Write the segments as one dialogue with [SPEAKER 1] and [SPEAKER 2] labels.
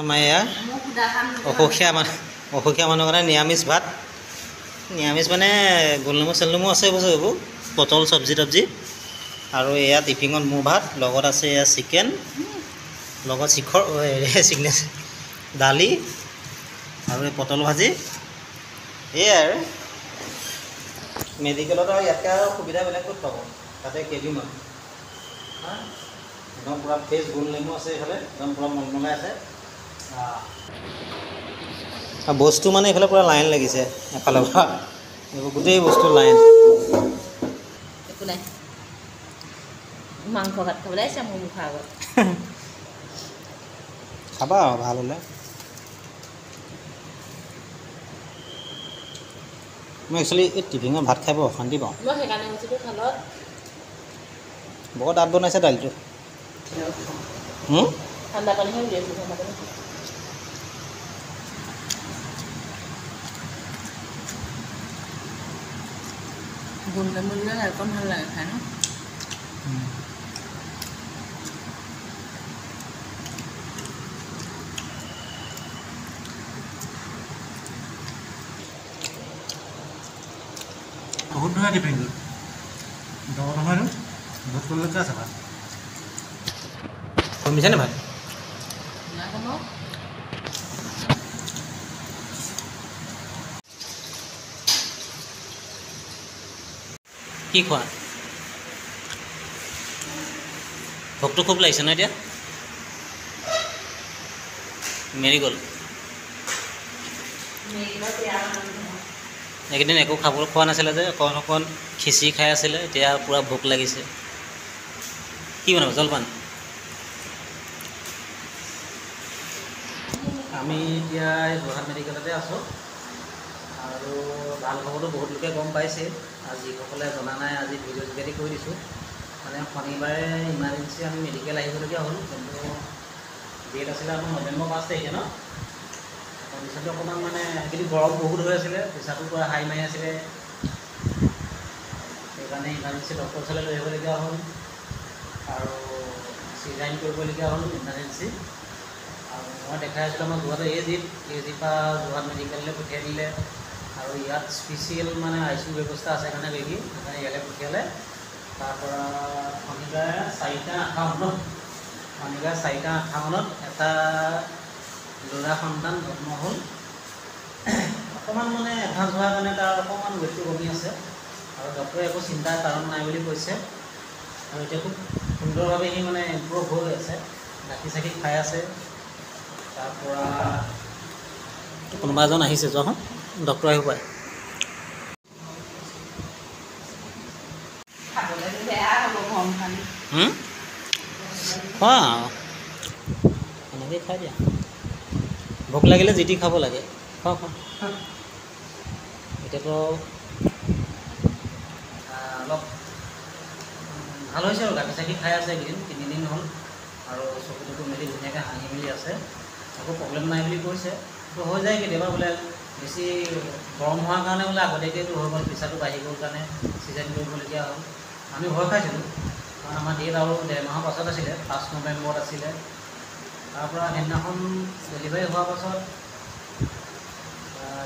[SPEAKER 1] আমাৰ ইয়াৰ অসুখীয়া মানুহৰ কাৰণে নিৰামিষ ভাত নিৰামিষ মানে গোলনেমু চেলনেমু আছে এইবোৰ পটল চব্জি তব্জি আৰু এয়া টিফিনত মোৰ ভাত লগত আছে এয়া চিকেন লগত চিকনেছ দালি আৰু এই পটল ভাজি এয়াই আৰু মেডিকেলত আৰু ইয়াতকৈ আৰু সুবিধা বেলেগ ক'ত পাব তাতে কেবিন একদম পূৰা ফ্ৰেছ গোলনেমু আছে এইফালে একদম পূৰা মলমলাই আছে বস্তু মানে এইফালে পূৰা লাইন লাগিছে এফালৰ পৰা এইবোৰ গোটেই বস্তু লাইন
[SPEAKER 2] একো নাই মাংস ভাত খাবলৈ আহিছে মোৰ মুখৰ আগত
[SPEAKER 1] খাবা আৰু ভাল হ'লে মই একচুৱেলি এই টিফিনত ভাত খাই বৰ অশান্তি পাওঁ
[SPEAKER 2] মই সেইকাৰণে গৈছিলোঁ খালত
[SPEAKER 1] বৰ দাঁত বনাইছে দালিটো
[SPEAKER 2] ঠাণ্ডা পানীহে উলিয়াইছোঁ ঠাণ্ডা পানী গোলনেমু দিলে একদম ভাল লাগে খাই ন
[SPEAKER 1] বহুত ধুনীয়া টিফিনটো দ নহয়নো বহুত কললৈকে আছে ভাত কমিছেনে ভাত কি খোৱা ভোকটো খুব লাগিছে ন এতিয়া মেৰিগ'ল্ড এইকেইদিন একো খাবলৈ খোৱা নাছিলে যে অকণ খিচিৰি খাই আছিলে এতিয়া পূৰা ভোক লাগিছে কি বনাব জলপান আমি এতিয়া যোৰহাট মেডিকেলতে আছোঁ আৰু ভাল খবৰটো বহুত লোকে গম পাইছে আৰু যিসকলে জনা নাই আজি ভিডিঅ' যোগেদি কৈ দিছোঁ মানে শনিবাৰে ইমাৰ্জেঞ্চি আমি মেডিকেল আহিবলগীয়া হ'ল কিন্তু ডেট আছিলে আমাৰ নৱেম্বৰ 5 তাৰিখে ন কণ্ডিশ্যনটো অকণমান মানে কিন্তু গৰম বহুত হৈ আছিলে প্ৰেছাৰটো পূৰা হাই মাৰি আছিলে সেইকাৰণে ইমাৰ্জেঞ্চি ডক্টৰৰ ওচৰলৈ লৈ আহিবলগীয়া হ'ল আৰু চিজাৰিন কৰিবলগীয়া হ'ল ইমাৰ্জেঞ্চি আৰু মই দেখাই আছিলোঁ আমাৰ যোৰহাটৰ এজিৰ পৰা যোৰহাট মেডিকেললৈ পঠিয়াই দিলে আৰু ইয়াত স্পেচিয়েল মানে ICU ব্যৱস্থা আছে কাৰণে বেগী সেইকাৰণে ইয়ালৈ পঠিয়ালে তাৰপৰা শনিবাৰে 4:58 এটা ল'ৰা সন্তান জন্ম হ'ল অকণমান মানে এডভান্স হোৱাৰ কাৰণে তাৰ অকণমান ৱেটটো কমি আছে আৰু ডক্টৰে একো চিন্তাৰ কাৰণ নাই বুলি কৈছে আৰু এতিয়া খুব সুন্দৰভাৱে সি মানে ইম্প্ৰুভ হৈ আছে গাখীৰ চাখীৰ খাই আছে তাৰপৰা কোনোবা এজন আহিছে যোৱা ডক্টৰ আহিব পাৰে খোৱা এনেকৈ খাই দিয়া ভোক লাগিলে যি টি খাব লাগে খোৱা এতিয়াতো অলপ ভাল হৈছে আৰু গাখীৰ চাখীৰ খাই আছে এইকেইদিন 3 দিন হ'ল আৰু চকুটো মেলি ধুনীয়াকৈ হাঁহি মেলি আছে একো প্ৰব্লেম নাই বুলি কৈছে তো হৈ যায় কেতিয়াবা বোলে বেছি গৰম হোৱাৰ কাৰণে বোলে আগতীয়াকৈতো হৈ গ'ল প্ৰেছাৰটো বাঢ়ি গ'ল কাৰণে চিজাৰিন কৰিবলগীয়া হ'ল আমি ভয় খাইছিলোঁ কাৰণ আমাৰ ডেট আৰু 1.5 মাহৰ পাছত আছিলে 5 নৱেম্বৰত আছিলে তাৰপৰা সেইদিনাখন ডেলিভাৰী হোৱাৰ পাছত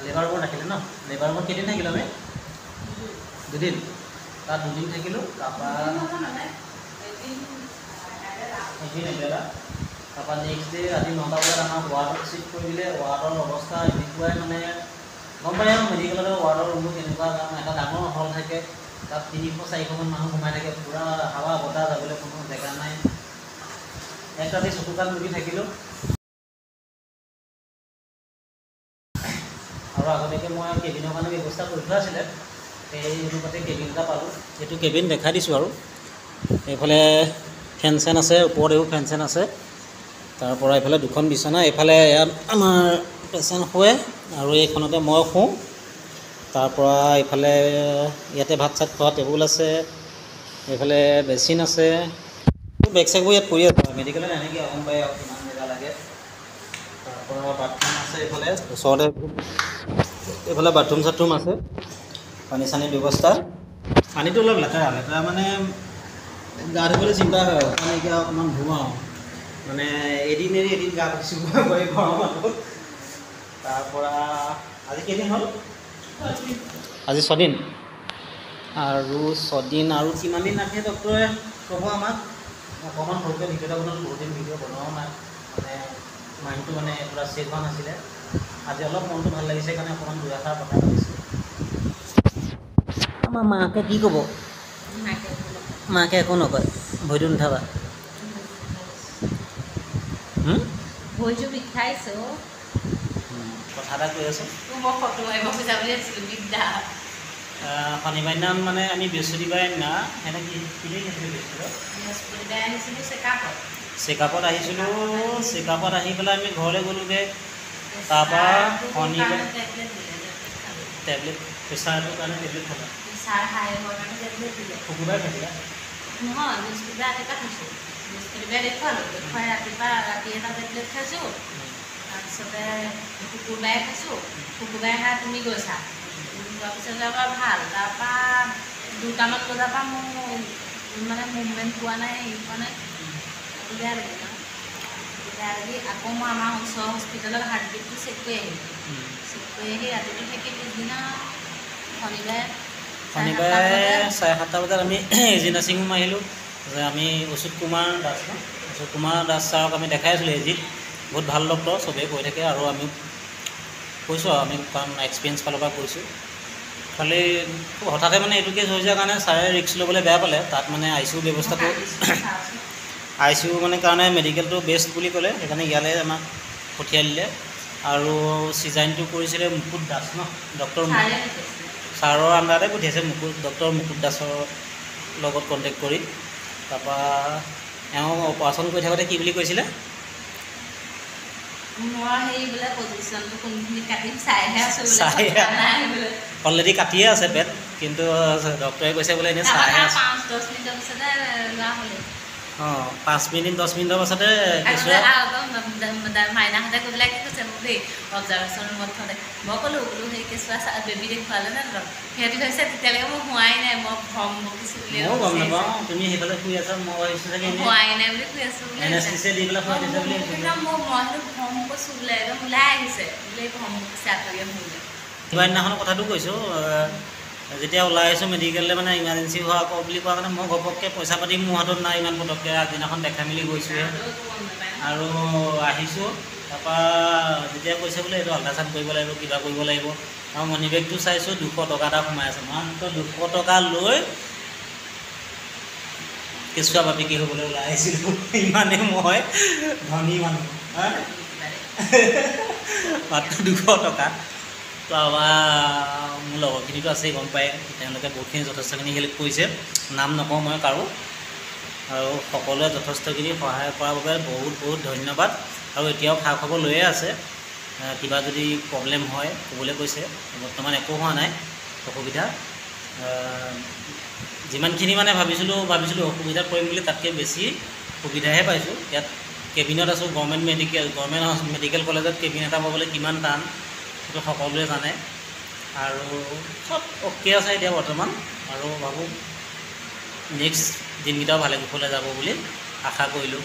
[SPEAKER 1] লেবাৰ ৰুমত ৰাখিলে ন লেবাৰ ৰুমত কেইদিন থাকিলোঁ আমি 2 দিন তাত 2 দিন থাকিলোঁ তাৰপৰা এদিন এবেলা তাৰপৰা নেক্সট ডে ৰাতি 9টা বজাত আমাক ৱাৰ্ডত চিফ্ট কৰি দিলে ৱাৰ্ডৰ অৱস্থা এনেকুৱাই মানে গম পাই আৰু মেডিকেলত ৱাৰ্ডৰ ৰুমটো কেনেকুৱা কাৰণ এটা ডাঙৰ হল থাকে তাত 300-400মান মানুহ সোমাই থাকে পূৰা হাৱা বতাহ যাবলৈ কোনো জেগা নাই এক ৰাতি চকু কাণ মুদি থাকিলোঁ আৰু আগতীয়াকৈ মই কেবিনৰ কাৰণে ব্যৱস্থা কৰি থোৱা আছিলে সেই অনুপাতে কেবিন এটা পালোঁ এইটো কেবিন দেখাই দিছোঁ আৰু এইফালে ফেন চেন আছে ওপৰত এইবোৰ ফেন চেন আছে তাৰপৰা এইফালে 2খন বিচনা এইফালে ইয়াত আমাৰ পেচেণ্ট শুৱে আৰু এইখনতে মই শুওঁ তাৰপৰা এইফালে ইয়াতে ভাত চাত খোৱা টেবুল আছে এইফালে বেচিন আছে বেগ চেগবোৰ ইয়াত পৰি আছে মেডিকেলত এনেকৈ গম পায় আৰু কিমান জেগা লাগে তাৰপৰা বাথৰুম আছে এইফালে ওচৰতে এইফালে বাথৰুম চাথৰুম আছে পানী চানীৰ ব্যৱস্থা পানীটো অলপ লেতেৰা মানে গা ধুবলৈ চিন্তা হয় আৰু কাৰণ এতিয়া অকণমান ধুওঁ আৰু মানে এদিন এৰি এদিন গা ধুইছোঁ গৈ গৰমত। তাৰপৰা আজি কেইদিন হ'ল? আজি 6 দিন। আৰু 6 দিন আৰু কিমান দিন ৰাখে ডক্টৰে ক'ব আমাক। অকণমান সৰুকৈ ভিডিঅ' এটা বনালোঁ, বহুত দিন ভিডিঅ' বনোৱাও নাই, মানে মাইণ্ডটো মানে পূৰা ছেট হোৱা নাছিলে। আজি অলপ মনটো ভাল লাগিছে কাৰণে অকণমান 2-এষাৰ কথা পাতিছোঁ। আমাৰ মাকে কি ক'ব? মাকে একো নকয়, ভৰিটো নুঠাবা।
[SPEAKER 2] ভৰিটো বিষাইছে অ'।
[SPEAKER 1] কথা এটা কৈ আছোঁ।
[SPEAKER 2] মই ফটো মাৰিব খোজা বুলি আছিলোঁ, দিগদাৰ।
[SPEAKER 1] শনিবাৰ দিনাখন মানে আমি বৃহস্পতিবাৰে দিনা সেনেকৈ কিনে গৈছিলোঁ
[SPEAKER 2] বৃহস্পতিবাৰে আহিছিলোঁ
[SPEAKER 1] চেকআপত আহিছিলোঁ। চেকআপত আহি পেলাই আমি ঘৰলৈ গ'লোগৈ। তাৰপৰা শনিবাৰ টেবলেট, প্ৰেছাৰটোৰ কাৰণে টেবলেট খালা? শুকুৰবাৰে খাইছিলা?
[SPEAKER 2] নহয়, বৃহস্পতিবাৰে ৰাতিপুৱা খাইছোঁ। বৃহস্পতিবাৰে দেখুৱালোঁ, দেখুৱাই ৰাতি এটা টেবলেট খাইছোঁ। তাৰপিছতে শুকুৰবাৰে খাইছোঁ। শুকুৰবাৰে খাই তুমি গৈছা, যোৱাৰ পিছত আমাৰ ভাল। তাৰপৰা 2টামান বজাৰ পৰা মোৰ মানে মুভমেণ্ট পোৱা নাই, হেৰি পোৱা নাই, বেয়া লাগিল ন। বেয়া লাগি আকৌ মই আমাৰ ওচৰৰ হস্পিটেলত হাৰ্টবিটটো চেক কৰি আহিলোঁ। চেক কৰি আহি ৰাতিটো থাকি পিছদিনা শনিবাৰে
[SPEAKER 1] 7:30 বজাত আমি এজি নাৰ্ছিং হোম আহিলোঁ। যে আমি অচ্যুত কুমাৰ দাস ছাৰক আমি দেখাই আছিলোঁ এজিত। বহুত ভাল ডক্টৰ, চবেই কৈ থাকে আৰু আমি কৈছোঁ আৰু আমি কাৰণ এক্সপিৰিয়েঞ্চ ফালৰ পৰা কৈছোঁ। খালি হঠাতে মানে এইটো কেছ হৈ যোৱাৰ কাৰণে ছাৰে ৰিস্ক ল'বলৈ বেয়া পালে। তাত মানে ICU ব্যৱস্থাটো ICU মানে কাৰণে মেডিকেলটো বেষ্ট বুলি ক'লে, সেইকাৰণে ইয়ালৈ আমাক পঠিয়াই দিলে। আৰু চিজাইনটো কৰিছিলে মুকুট দাস ন, ডক্টৰ ছাৰৰ আণ্ডাৰতে পঠিয়াইছে, ডক্টৰ মুকুট দাসৰ লগত কণ্টেক্ট কৰি। তাৰপৰা এওঁ অপাৰেশ্যন কৰি থাকোঁতে কি বুলি কৈছিলে? অলৰেডি কাটিয়ে আছে পেট, কিন্তু ডক্টৰে কৈছে বোলে এনেই চাইহে আছে। 5 মিনিট 10 মিনিটৰ পাছতে
[SPEAKER 2] মাইনাহঁতে কৈ পেলাই কি কৈছে মোক দেই, অবজাৰ্ভেশ্যন ৰুমত থওঁতে মই ক'লোঁ বোলো সেই কেঁচুৱা বেবী দেখুৱালে নে ধৰক, সিহঁতি কৈছে তেতিয়ালৈকে মই হোৱাই নাই, মই ভ্ৰম বকিছোঁ বুলি।
[SPEAKER 1] ময়ো গম নাপাওঁ, তুমি সেইফালে শুই আছা, মই ভাবিছোঁ চাগে
[SPEAKER 2] হোৱাই নাই বুলি শুই আছোঁ বুলি।
[SPEAKER 1] এনাস্থেচিয়া দি পেলাই শুৱাই দিছে বুলি
[SPEAKER 2] মই সেইটো ভ্ৰম কৈছোঁ বোলে, একদম ওলাই আহিছে বোলে, ভ্ৰম বকিছে আঁতৰিয়ে শুলে।
[SPEAKER 1] কিবা দিনাখনৰ কথাটো কৈছোঁ, যেতিয়া ওলাই আহিছোঁ মেডিকেললৈ মানে ইমাৰ্জেঞ্চি হোৱা আকৌ বুলি কোৱা কাৰণে মই ঘপককৈ পইচা পাতি মোৰ হাতত নাই ইমান পটককৈ, আগদিনাখন দেখাই মেলি গৈছোঁহে আৰু আহিছোঁ। তাৰপৰা যেতিয়া কৈছে বোলে এইটো আল্ট্ৰাচাউণ্ড কৰিব লাগিব, কিবা কৰিব লাগিব, আৰু মানি বেগটো চাইছোঁ 200 টকা এটা সোমাই আছে। মাত্ৰ 200 টকা লৈ কেঁচুৱা বাপেকি হ'বলৈ ওলাই আহিছিলোঁ। ইমানেই মই ধনী মানুহ, মাত্ৰ 200 টকা। তাৰপৰা মোৰ লগৰখিনিতো আছেই, গম পায়, তেওঁলোকে বহুতখিনি যথেষ্টখিনি হেল্প কৰিছে, নাম নকওঁ মই কাৰো। আৰু সকলোৱে যথেষ্টখিনি সহায় কৰাৰ বাবে বহুত বহুত ধন্যবাদ। আৰু এতিয়াও খা খবৰ লৈয়ে আছে, কিবা যদি প্ৰব্লেম হয় ক'বলৈ কৈছে। বৰ্তমান একো হোৱা নাই অসুবিধা। যিমানখিনি মানে ভাবিছিলোঁ অসুবিধাত পৰিম বুলি, তাতকৈ বেছি সুবিধাহে পাইছোঁ। ইয়াত কেবিনত আছোঁ, গভৰ্ণমেণ্ট মেডিকেল কলেজত কেবিন এটা পাবলৈ কিমান টান সেইটো সকলোৱে জানে। আৰু চব অ'কে আছে এতিয়া বৰ্তমান, আৰু ভাবোঁ নেক্সট দিনকেইটাও ভালে কুশলে যাব বুলি আশা কৰিলোঁ।